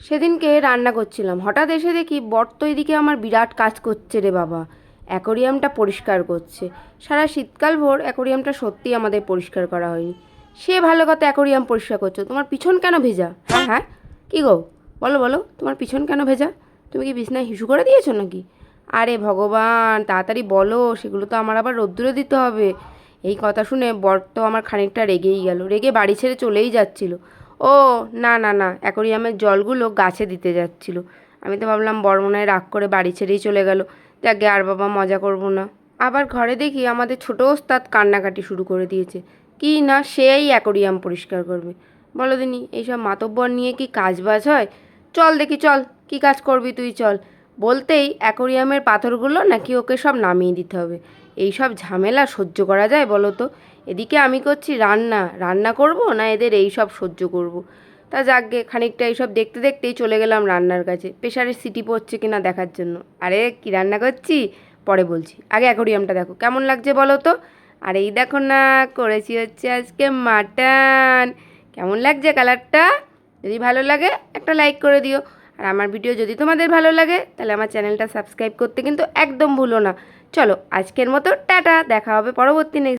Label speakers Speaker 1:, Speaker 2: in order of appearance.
Speaker 1: সেদিনকে রান্না করছিলাম, হঠাৎ এসে দেখি বর্ত এদিকে আমার বিরাট কাজ করছে রে বাবা। অ্যাকোরিয়ামটা পরিষ্কার করছে। সারা শীতকাল ভোর অ্যাকোরিয়ামটা সত্যিই আমাদের পরিষ্কার করা হয়নি। সে ভালো কথা অ্যাকোরিয়াম পরিষ্কার করছো, তোমার পিছন কেন ভেজা? হ্যাঁ হ্যাঁ, কী গো, বলো বলো, তোমার পিছন কেন ভেজা? তুমি কি বিছনায় হিসু করে দিয়েছো নাকি? আরে ভগবান, তাড়াতাড়ি বলো, সেগুলো তো আমার আবার রোদ্দুরে দিতে হবে। এই কথা শুনে বর তো আমার খানিকটা রেগেই গেল, রেগে বাড়ি ছেড়ে চলেই যাচ্ছিল। ও, না না না, অ্যাকোরিয়ামের জলগুলো গাছে দিতে যাচ্ছিল। আমি তো ভাবলাম বর মনে হয় রাগ করে বাড়ি ছেড়েই চলে গেল। যাকে আর বাবা মজা করব না। আবার ঘরে দেখি আমাদের ছোটো ওস্তাদ কান্নাকাটি শুরু করে দিয়েছে। কি না সেই অ্যাকোরিয়াম পরিষ্কার করবে? বলো দিনি, এইসব মাতব্বর নিয়ে কি কাজ বাজ হয়? চল দেখি, চল, কি কাজ করবি তুই, চল। বলতেই অ্যাকোরিয়ামের পাথরগুলো নাকি ওকে সব নামিয়ে দিতে হবে। এই সব ঝামেলা সহ্য করা যায় বলো তো? এদিকে আমি করছি রান্না, রান্না করব না এদের এই সব সহ্য করব? তা যাকগে, খানিকটা এইসব দেখতে দেখতেই চলে গেলাম রান্নার কাছে, প্রেশারের সিটি পড়ছে কিনা দেখার জন্য। আরে কি রান্না করছি পরে বলছি, আগে অ্যাকোরিয়ামটা দেখো কেমন লাগছে বলো তো। আর এই দেখো না, করেছি হচ্ছে আজকে মাটন। কেমন লাগছে কালারটা? যদি ভালো লাগে একটা লাইক করে দিও। আর আমার ভিডিও যদি তোমাদের ভালো লাগে তাহলে আমার চ্যানেলটা সাবস্ক্রাইব করতে কিন্তু একদম ভুলো না। চলো আজকের মতো টাটা, দেখা হবে পরবর্তী নেক্সট